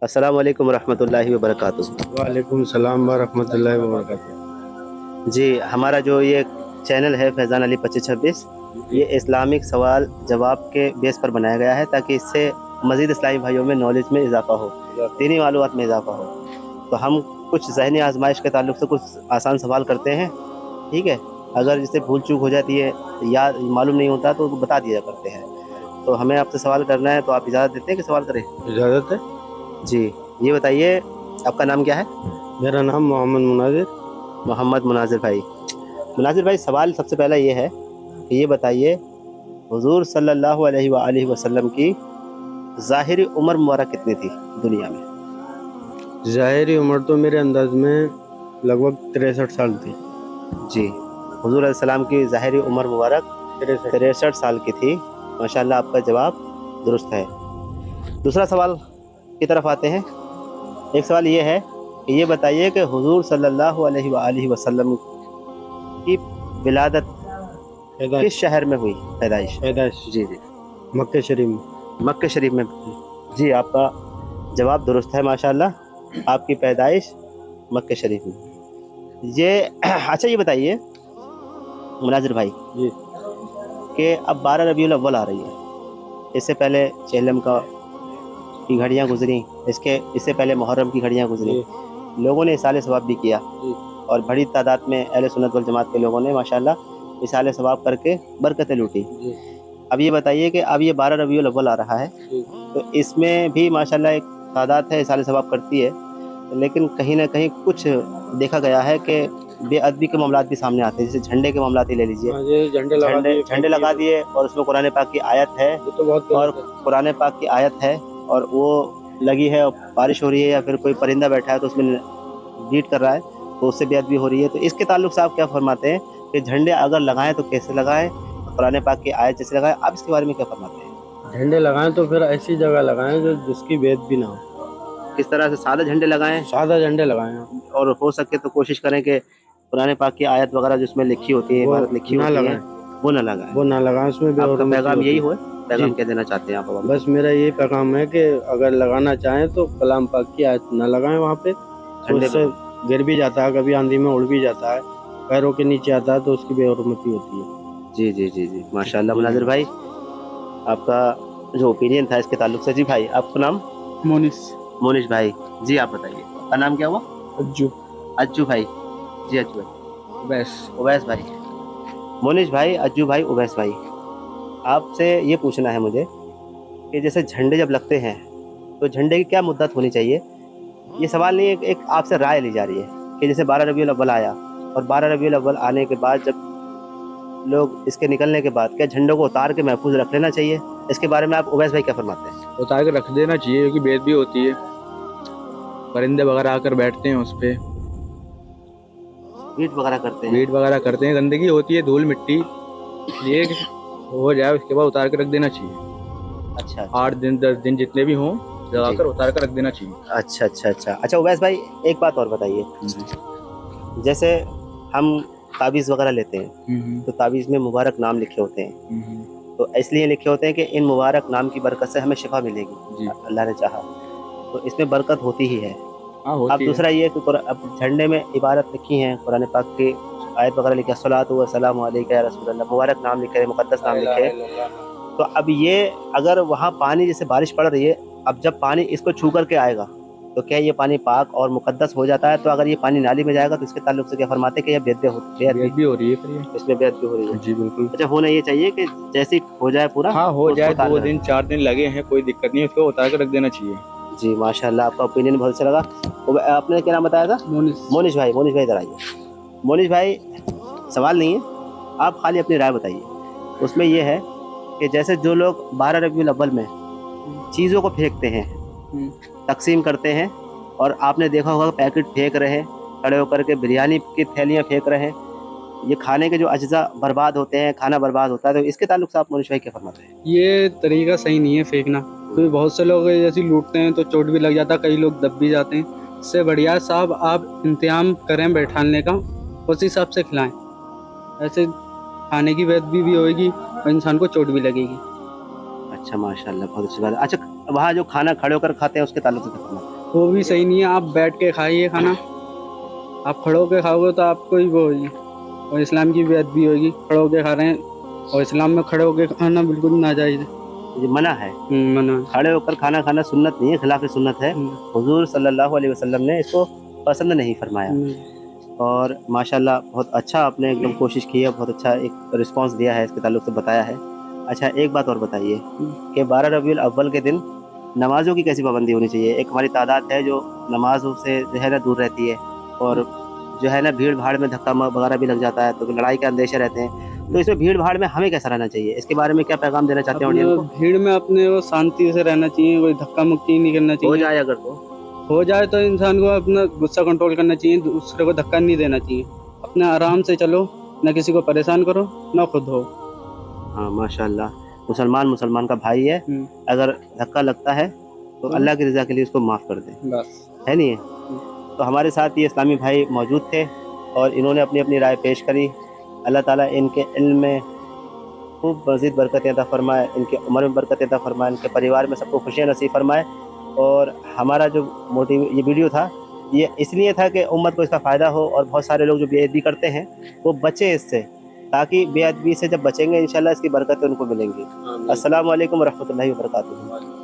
अस्सलाम वालेकुम रहमतुल्लाहि व बरकातुहू। वालेकुम सलाम व रहमतुल्लाहि व बरकातुहू। जी, हमारा जो ये चैनल है फैज़ान अली 2526, ये इस्लामिक सवाल जवाब के बेस पर बनाया गया है ताकि इससे मज़ीद इस्लामी भाइयों में नॉलेज में इजाफ़ा हो, दीनी मालूमात में इजाफ़ा हो। तो हम कुछ ज़हनी आज़माइश के ताल्लुक़ से कुछ आसान सवाल करते हैं, ठीक है? अगर जिससे भूल चूक हो जाती है या मालूम नहीं होता तो बता दिया करते हैं। तो हमें आपसे सवाल करना है, तो आप इजाज़त देते हैं कि सवाल करें? इजाज़त है। जी, ये बताइए आपका नाम क्या है? मेरा नाम मोहम्मद मुनाज़िर। मोहम्मद मुनाज़िर भाई। मुनाज़िर भाई, सवाल सबसे पहला ये है कि ये बताइए हुज़ूर सल्लल्लाहु अलैहि वालैहि वसल्लम की ज़ाहिरी उम्र मुबारक कितनी थी दुनिया में? ज़ाहिरी उम्र तो मेरे अंदाज में लगभग 63 साल थी। जी, हुज़ूर अलैहिस्सलाम की ज़ाहिरी उम्र मुबारक 63 साल की थी। माशाअल्लाह, आपका जवाब दुरुस्त है। दूसरा सवाल की तरफ आते हैं। एक सवाल ये है कि ये बताइए कि हुज़ूर सल्लल्लाहु अलैहि वालैहि वसल्लम की विलादत किस शहर में हुई? पैदाइश? जी जी, मक्के शरीफ में। मक्के शरीफ में। जी, आपका जवाब दुरुस्त है माशाअल्लाह, आपकी पैदाइश मक्के शरीफ में। ये अच्छा, ये बताइए मुनाज़िर भाई जी कि अब 12 रबीउल अव्वल आ रही है। इससे पहले चेलम का की घड़ियाँ गुजरी, इससे पहले मुहर्रम की घड़ियाँ गुजरी। लोगों ने इसाले सवाब भी किया और बड़ी तादाद में अहले सुन्नत वल जमात के लोगों ने माशाअल्लाह इसाले सवाब करके बरकतें लूटी। अब ये बताइए कि अब ये 12 रबीउल अव्वल आ रहा है, तो इसमें भी माशाअल्लाह एक तादाद है इसाले सवाब करती है, लेकिन कहीं ना कहीं कुछ देखा गया है कि बेअदबी के मामलात भी सामने आते हैं। जैसे झंडे के मामलात ही ले लीजिए, झंडे लगा दिए और उसमें कुरान पाक की आयत है, और कुरान पाक की आयत है और वो लगी है और बारिश हो रही है या फिर कोई परिंदा बैठा है तो उसमें बीट कर रहा है, तो उससे बेअदबी हो रही है। तो इसके ताल्लुक से आप क्या फरमाते हैं कि झंडे अगर लगाएं तो कैसे लगाएं, कुरान पाक की आयत जैसे लगाएं? आप इसके बारे में क्या फरमाते हैं? झंडे लगाएं तो फिर ऐसी जगह लगाएं जो जिसकी बेइज्जती ना हो। किस तरह से? सादा झंडे लगाएं, सादा झंडे लगाएं और हो सके तो कोशिश करें कि कुरान पाक की आयत वगैरह जिसमें लिखी होती है, इबारत लिखी होती है, वो ना लगाएं। उसमें आपका पैगाम यही हो। पैगाम क्या देना चाहते हैं आप? बस मेरा यही पैगाम है कि अगर लगाना चाहें तो कलाम पाक की आयत ना लगाएं वहाँ पे। झंडे उससे गिर भी जाता है, कभी आंधी में उड़ भी जाता है, पैरों के नीचे आता है, तो उसकी बेहुरमती होती है। जी जी जी जी, माशाअल्लाह मुनाज़िर भाई, आपका जो ओपिनियन था इसके ताल्लुक से। जी भाई, आपका नाम? मोनिश भाई। जी, आप बताइए, आपका नाम क्या हुआ? अज्जू भाई। जी, अज्जू भाई। उवैस भाई। मोनिश भाई, अज्जू भाई, उवैस भाई, आपसे ये पूछना है मुझे कि जैसे झंडे जब लगते हैं तो झंडे की क्या मुद्दत होनी चाहिए? ये सवाल नहीं है, एक आपसे राय ली जा रही है कि जैसे 12 रबीउल अव्वल आया और 12 रबीउल अव्वल आने के बाद जब लोग इसके निकलने के बाद क्या झंडों को उतार के महफूज रख लेना चाहिए? इसके बारे में आप उवैस भाई क्या फरमाते हैं? उतार के रख देना चाहिए, क्योंकि बेइज्जती होती है, परिंदे वगैरह आकर बैठते हैं उस पे, बीट वगैरह करते हैं। बीट वगैरह करते हैं, गंदगी होती है, धूल मिट्टी, ये हो जाए उसके बाद उतार के रख देना चाहिए। अच्छा, 8 दिन 10 दिन जितने भी हों लगाकर उतार कर रख देना चाहिए। अच्छा अच्छा अच्छा अच्छा, उवैस भाई एक बात और बताइए, जैसे हम ताबीज़ वगैरह लेते हैं तो ताबीज़ में मुबारक नाम लिखे होते हैं, तो इसलिए लिखे होते हैं कि इन मुबारक नाम की बरकत से हमें शिफा मिलेगी, अल्लाह ने चाहा, तो इसमें बरकत होती ही है। अब दूसरा ये कि अब झंडे में इबारत लिखी हैं, कुरान पाक की आयत वगैरह लिखी है, अस्सलातु वस्सलामु अलैका या रसूल अल्लाह, मुबारक नाम लिखे हैं, मुक़द्दस नाम लिखे हैं। तो अब ये अगर वहाँ पानी, जैसे बारिश पड़ रही है, अब जब पानी इसको छू करके आएगा तो क्या ये पानी पाक और मुक़द्दस हो जाता है? तो अगर ये पानी नाली में जाएगा तो इसके ताल्लुक से क्या फरमाते हैं कि यह बेअदबी हो रही है? इसमें बेअदबी हो रही है। जी बिल्कुल। अच्छा, होना ये चाहिए कि जैसे हो जाए पूरा, हाँ, हो जाए, 2 दिन 4 दिन लगे हैं, कोई दिक्कत नहीं, उसको उतार कर रख देना चाहिए। जी माशाल्लाह, आपका ओपिनियन बहुत अच्छा लगा। आपने क्या नाम बताया था? मोनिश भाई। मोनिश भाई इधर आइए। मोनिश भाई, सवाल नहीं है, आप खाली अपनी राय बताइए। उसमें ये है कि जैसे जो लोग 12 रबीउल अव्वल में चीज़ों को फेंकते हैं, तकसीम करते हैं, और आपने देखा होगा पैकेट फेंक रहे हैं, खड़े होकर के बिरयानी की थैलियाँ फेंक रहे हैं, ये खाने के जो अज्जा बर्बाद होते हैं, खाना बर्बाद होता है, तो इसके ताल्लुक से आप मोनिश भाई क्या फरमाते हैं? ये तरीका सही नहीं है फेंकना, क्योंकि बहुत से लोग जैसे लूटते हैं तो चोट भी लग जाता है, कई लोग दब भी जाते हैं। इससे बढ़िया साहब आप इंतजाम करें बैठाने का, उस हिसाब से खिलाएं, ऐसे खाने की बेइज्जती भी होएगी और इंसान को चोट भी लगेगी। अच्छा माशाल्लाह, बहुत अच्छी बात है। अच्छा, वहाँ जो खाना खड़े होकर खाते हैं उसके ताल्लुक से क्या फरमाते हैं? वो भी सही नहीं है। आप बैठ के खाइए खाना, आप खड़े होके खाओगे तो आपको ही वो होगी, और इस्लाम की बेअदबी होगी। खड़े होके खा रहे हैं, और इस्लाम में खड़े होके खाना बिल्कुल नाजायज़ है। ये मना है। मना है। खड़े होकर खाना खाना सुन्नत नहीं है, खिलाफ सुन्नत है। हुजूर सल्लल्लाहु अलैहि वसल्लम ने इसको पसंद नहीं फरमाया। और माशाल्लाह बहुत अच्छा आपने एकदम कोशिश की है, बहुत अच्छा एक रिस्पांस दिया है, इसके ताल्लुक से बताया है। अच्छा एक बात और बताइए कि 12 रबीउल अव्वल के दिन नमाज़ों की कैसी पाबंदी होनी चाहिए? एक हमारी तादाद है जो नमाज़ों से जो है ना दूर रहती है, और जो है ना भीड़ भाड़ में धक्का वगैरह भी लग जाता है, तो लड़ाई के अंदेशे रहते हैं। तो इसमें भीड़ भाड़ में हमें कैसा रहना चाहिए? इसके बारे में क्या पैगाम देना चाहते हैं अपने ऑडियंस को? भीड़ में अपने वो शांति से रहना चाहिए, कोई धक्का मुक्की नहीं करना हो चाहिए। जाए अगर तो हो जाए तो इंसान को अपना गुस्सा कंट्रोल करना चाहिए, दूसरे को धक्का नहीं देना चाहिए। अपने आराम से चलो, ना किसी को परेशान करो, ना खुद हो। हाँ माशाल्लाह, मुसलमान का भाई है, अगर धक्का लगता है तो अल्लाह की रज़ा के लिए उसको माफ़ कर दें, बस। है नहीं है? तो हमारे साथ ये इस्लामी भाई मौजूद थे और इन्होंने अपनी अपनी राय पेश करी। अल्लाह ताला इनके इल्म में खूब मज़ीद बरकत अता फ़रमाए, इनके उम्र में बरकत अता फ़रमाए, इनके परिवार में सबको खुशियाँ नसीब फ़रमाए। और हमारा जो मोटिव ये वीडियो था, ये इसलिए था कि उम्मत को इसका फ़ायदा हो और बहुत सारे लोग जो बेअदबी करते हैं वो बचें इससे, ताकि बेअदबी से जब बचेंगे इंशाल्लाह इसकी बरकतें उनको मिलेंगी। अस्सलामु अलैकुम व रहमतुल्लाहि व बरकातुहू।